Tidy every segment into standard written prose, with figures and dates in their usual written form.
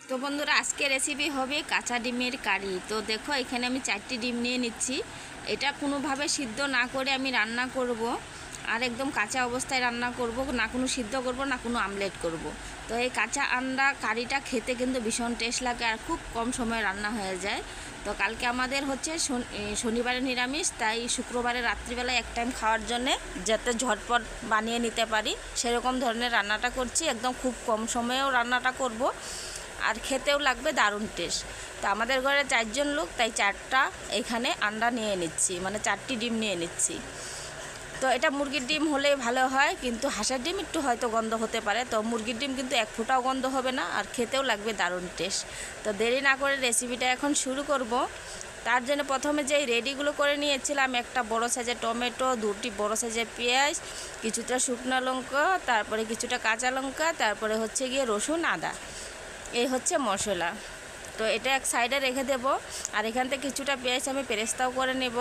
তো বন্ধুরা আজকে রেসিপি হবে কাঁচা ডিমের কারি। তো দেখো এখানে আমি 4টি ডিম নিয়ে নিচ্ছি। এটা কোনোভাবে সিদ্ধ না করে আমি রান্না করব, আর একদম কাঁচা অবস্থায় রান্না করব, না কোনো সিদ্ধ করব না কোনো আমলেট করব। তো এই কাঁচা আন্ডা কারিটা খেতে কিন্তু ভীষণ টেস্ট লাগে আর খুব কম সময়ে রান্না হয়ে যায়। তো কালকে আমাদের হচ্ছে শনিবারে নিরামিষ, তাই শুক্রবারে রাত্রিবেলায় এক টাইম খাওয়ার জন্যে যাতে ঝটপট বানিয়ে নিতে পারি সেরকম ধরনের রান্নাটা করছি। একদম খুব কম সময়েও রান্নাটা করব আর খেতেও লাগবে দারুণ টেস্ট। তো আমাদের ঘরে 4 জন লোক, তাই 4টা এখানে আন্ডা নিয়ে নিচ্ছি, মানে 4টি ডিম নিয়ে নিচ্ছি। তো এটা মুরগির ডিম হলেই ভালো হয়, কিন্তু হাঁসের ডিম একটু হয়তো গন্ধ হতে পারে। তো মুরগির ডিম কিন্তু এক ফোঁটাও গন্ধ হবে না আর খেতেও লাগবে দারুণ টেস্ট। তো দেরি না করে রেসিপিটা এখন শুরু করব। তার জন্য প্রথমে যেই রেডিগুলো করে নিয়েছিলাম, একটা বড় সাইজের টমেটো, 2টি বড় সাইজের পেঁয়াজ, কিছুটা শুকনো লঙ্কা, তারপরে কিছুটা কাঁচা লঙ্কা, তারপরে হচ্ছে গিয়ে রসুন আদা, এই হচ্ছে মশলা। তো এটা এক সাইডে রেখে দেব। আর এখান থেকে কিছুটা পেঁয়াজ আমি পেরেস্তাও করে নেব।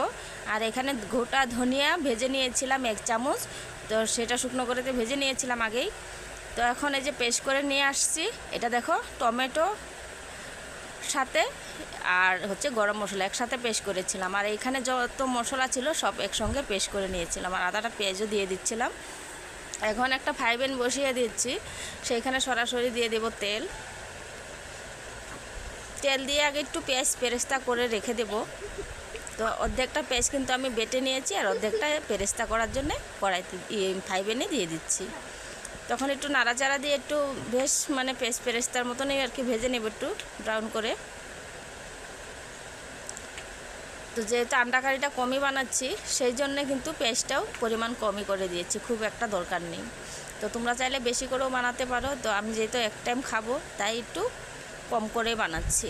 আর এখানে গোটা ধনিয়া ভেজে নিয়েছিলাম 1 চামচ, তো সেটা শুকনো করেতে ভেজে নিয়েছিলাম আগেই। তো এখন এই যে পেস্ট করে নিয়ে আসছি, এটা দেখো টমেটো সাথে আর হচ্ছে গরম মশলা একসাথে পেস্ট করেছিলাম। আর এইখানে যত মশলা ছিল সব একসঙ্গে পেস্ট করে নিয়েছিলাম, আর আদাটা পেঁয়াজও দিয়ে দিচ্ছিলাম। এখন একটা ফ্রাই প্যান বসিয়ে দিচ্ছি, সেইখানে সরাসরি দিয়ে দেব তেল। তেল দিয়ে আগে একটু পেঁয়াজ পেরেস্তা করে রেখে দেব। তো অর্ধেকটা পেঁয়াজ কিন্তু আমি বেটে নিয়েছি, আর অর্ধেকটা পেরেস্তা করার জন্য কড়াইতে ফ্রাই প্যানে দিয়ে দিচ্ছি। তখন একটু নাড়াচাড়া দিয়ে একটু বেশ মানে পেঁয়াজ পেরেস্তার মতনই আর কি ভেজে নেব, একটু ব্রাউন করে। তো যেহেতু আন্ডা কারিটা কমই বানাচ্ছি, সেই জন্যে কিন্তু পেঁয়াজটাও পরিমাণ কমই করে দিয়েছি, খুব একটা দরকার নেই। তো তোমরা চাইলে বেশি করেও বানাতে পারো। তো আমি যেহেতু এক টাইম খাবো তাই একটু কম করে বানাচ্ছি।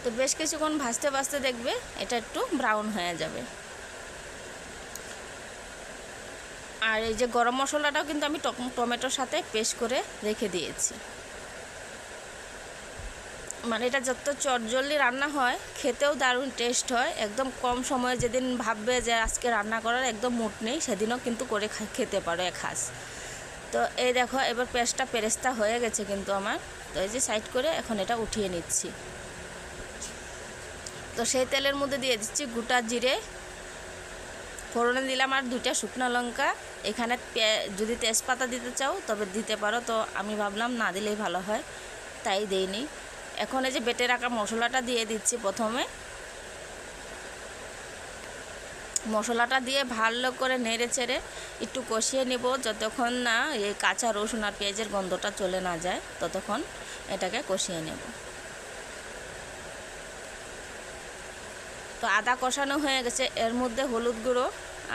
তো বেশ কিছুক্ষণ ভাজতে ভাজতে দেখবে এটা একটু ব্রাউন হয়ে যাবে। আর এই যে গরম মশলাটাও কিন্তু আমি টমেটোর সাথে পেস্ট করে রেখে দিয়েছি। মানে এটা যত চটজলদি রান্না হয় খেতেও দারুণ টেস্ট হয়। একদম কম সময়ে যেদিন ভাববে যে আজকে রান্না করার একদম মুড নেই, সেদিনও কিন্তু করে খেতে পারো এক হাঁস। তো এই দেখো এবার পেস্টটা পেরেস্তা হয়ে গেছে কিন্তু আমার। তো এই যে সাইড করে এখন এটা উঠিয়ে নিচ্ছি। তো সেই তেলের মধ্যে দিয়ে দিচ্ছি গোটা জিরে, ফোড়নে দিলাম আর 2টা শুকনো লঙ্কা। এখানে যদি তেজপাতা দিতে চাও তবে দিতে পারো, তো আমি ভাবলাম না দিলেই ভালো হয় তাই দেইনি। এখন এই যে বেটে রাখা মশলাটা দিয়ে দিচ্ছি। প্রথমে মশলাটা দিয়ে ভালো করে নেড়ে চেড়ে একটু কষিয়ে নেব, যতক্ষণ না এই কাঁচা রসুন আর পেঁয়াজের গন্ধটা চলে না যায় ততক্ষণ এটাকে কষিয়ে নেব। তো আদা কষানো হয়ে গেছে, এর মধ্যে হলুদ গুঁড়ো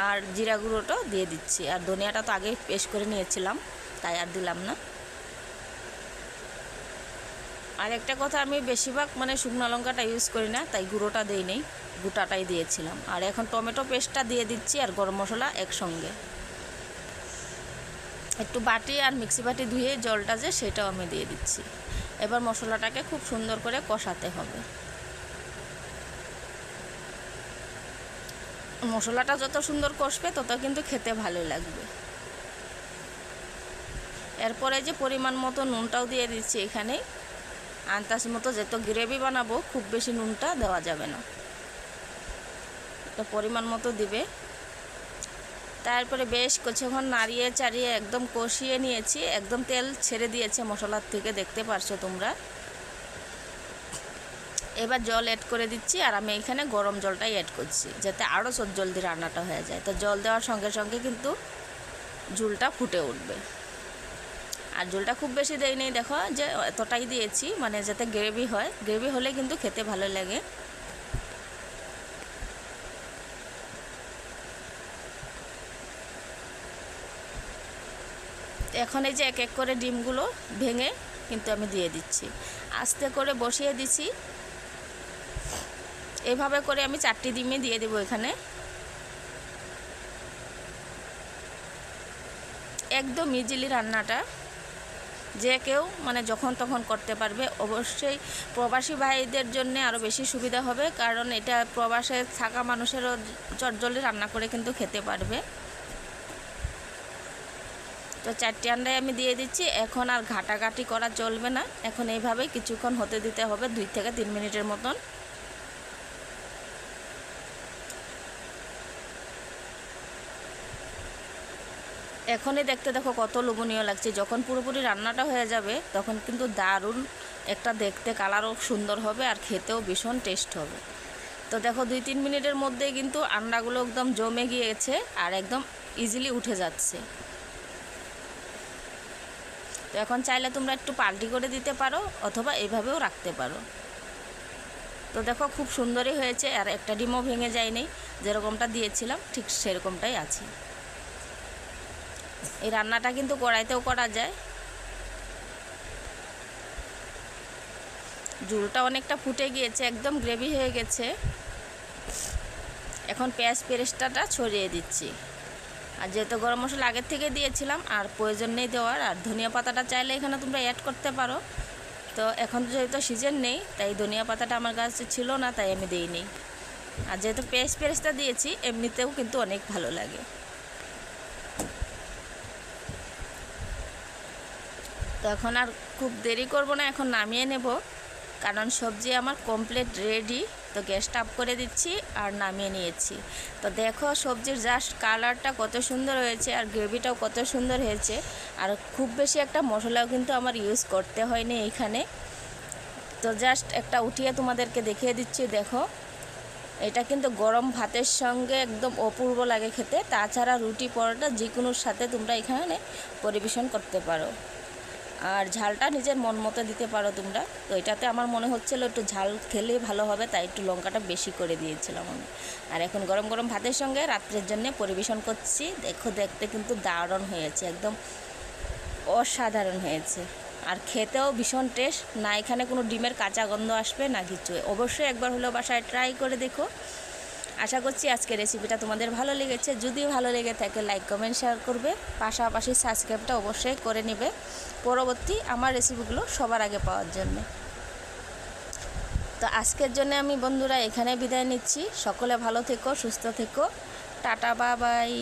আর জিরা গুঁড়োটাও দিয়ে দিচ্ছি। আর ধনিয়াটা তো আগে পেস্ট করে নিয়েছিলাম তাই আর দিলাম না। আর একটা কথা, আমি বেশিরভাগ মানে শুকনো লঙ্কাটা ইউজ করি না, তাই গুঁড়োটা দিই নেই, গোটাটাই দিয়েছিলাম। আর এখন টমেটো পেস্টটা দিয়ে দিচ্ছি আর গরম মশলা একসঙ্গে। একটু বাটি আর মিক্সি বাটি ধুয়ে জলটা যে সেটাও আমি দিয়ে দিচ্ছি। এবার মশলাটাকে খুব সুন্দর করে কষাতে হবে। মশলাটা যত সুন্দর কষবে তত কিন্তু খেতে ভালো লাগবে। এরপরে যে পরিমাণ মতো নুনটাও দিয়ে দিচ্ছি এখানে, আন্দাজ মতো, যেহেতু গ্রেভি বানাবো খুব বেশি নুনটা দেওয়া যাবে না, তো পরিমাণ মতো দিবে। তারপরে বেশ কিছুক্ষণ নাড়িয়ে চাড়িয়ে একদম কষিয়ে নিয়েছি, একদম তেল ছেড়ে দিয়েছে মশলার থেকে, দেখতে পারছো তোমরা। এবার জল অ্যাড করে দিচ্ছি, আর আমি এখানে গরম জলটাই অ্যাড করছি যাতে আরও জলদি রান্নাটা হয়ে যায়। তো জল দেওয়ার সঙ্গে সঙ্গে কিন্তু ঝোলটা ফুটে উঠবে। আর ঝোলটা খুব বেশি দেয়নি, দেখো যে এতটাই দিয়েছি, মানে যাতে গ্রেভি হয়, গ্রেভি হলে কিন্তু খেতে ভালো লাগে। এখন এই যে এক এক করে ডিমগুলো ভেঙে কিন্তু আমি দিয়ে দিচ্ছি, আস্তে করে বসিয়ে দিচ্ছি। এভাবে করে আমি 4টি ডিমে দিয়ে দেবো এখানে। একদম ইজিলি রান্নাটা, যে কেউ মানে যখন তখন করতে পারবে। অবশ্যই প্রবাসী ভাইদের জন্য আরও বেশি সুবিধা হবে, কারণ এটা প্রবাসে থাকা মানুষেরও চটজলদি রান্না করে কিন্তু খেতে পারবে। তো তো 4টি আন্ডাই আমি দিয়ে দিচ্ছি। এখন আর ঘাটাঘাটি করা চলবে না, এখন এইভাবে কিছুক্ষণ হতে দিতে হবে, 2 থেকে 3 মিনিটের মতন। এখনই দেখতে দেখো কত লোভনীয় লাগছে। যখন পুরোপুরি রান্নাটা হয়ে যাবে তখন কিন্তু দারুণ একটা দেখতে, কালারও সুন্দর হবে আর খেতেও ভীষণ টেস্ট হবে। তো দেখো 2-3 মিনিটের মধ্যেই কিন্তু আন্ডাগুলো একদম জমে গিয়েছে আর একদম ইজিলি উঠে যাচ্ছে। তো এখন চাইলে তোমরা একটু পাল্টি করে দিতে পারো অথবা এভাবেও রাখতে পারো। তো দেখো খুব সুন্দরই হয়েছে আর একটা ডিমও ভেঙে যায়নি, যেরকমটা দিয়েছিলাম ঠিক সেরকমটাই আছে। এই রান্নাটা কিন্তু কড়াইতেও করা যায়। ঝোলটা অনেকটা ফুটে গিয়েছে, একদম গ্রেভি হয়ে গেছে। এখন পেঁয়াজ পেরেস্তাটা ছড়িয়ে দিচ্ছি। আর যেহেতু গরম মশলা আগের থেকে দিয়েছিলাম আর প্রয়োজন নেই দেওয়ার, আর ধনিয়া পাতাটা চাইলে এখানে তোমরা অ্যাড করতে পারো। তো এখন যেহেতু সিজন নেই তাই ধনিয়া পাতাটা আমার কাছে ছিল না, তাই আমি দিইনি। আর যেহেতু পেঁয়াজ পেরেস্তা দিয়েছি এমনিতেও কিন্তু অনেক ভালো লাগে। তো এখন আর খুব দেরি করব না, এখন নামিয়ে নেব, কারণ সবজি আমার কমপ্লিট রেডি। তো গ্যাসটা অফ করে দিচ্ছি আর নামিয়ে নিয়েছি। তো দেখো সবজির জাস্ট কালারটা কত সুন্দর হয়েছে আর গ্রেভিটাও কত সুন্দর হয়েছে। আর খুব বেশি একটা মশলাও কিন্তু আমার ইউজ করতে হয়নি এইখানে। তো জাস্ট একটা উঠিয়ে তোমাদেরকে দেখিয়ে দিচ্ছি। দেখো এটা কিন্তু গরম ভাতের সঙ্গে একদম অপূর্ব লাগে খেতে। তাছাড়া রুটি পরোটা যে কোনোর সাথে তোমরা এখানে পরিবেশন করতে পারো। আর ঝালটা নিজের মন মতো দিতে পারো তোমরা। তো এটাতে আমার মনে হচ্ছিলো একটু ঝাল খেলে ভালো হবে, তাই একটু লঙ্কাটা বেশি করে দিয়েছিলাম আমি। আর এখন গরম গরম ভাতের সঙ্গে রাত্রের জন্য পরিবেশন করছি। দেখো দেখতে কিন্তু দারুণ হয়েছে, একদম অসাধারণ হয়েছে আর খেতেও ভীষণ টেস্ট। না এখানে কোনো ডিমের কাঁচা গন্ধ আসবে না কিছু। অবশ্যই একবার হলেও বাসায় ট্রাই করে দেখো। আশা করছি আজকের রেসিপিটা তোমাদের ভালো লেগেছে। যদি ভালো লেগে থাকে লাইক কমেন্ট শেয়ার করবে, পাশাপাশি সাবস্ক্রাইবটা অবশ্যই করে নেবে পরবর্তী আমার রেসিপিগুলো সবার আগে পাওয়ার জন্য। তো আজকের জন্য আমি বন্ধুরা এখানে বিদায় নিচ্ছি। সকলে ভালো থেকো, সুস্থ থেকো, টাটা বাই বাই।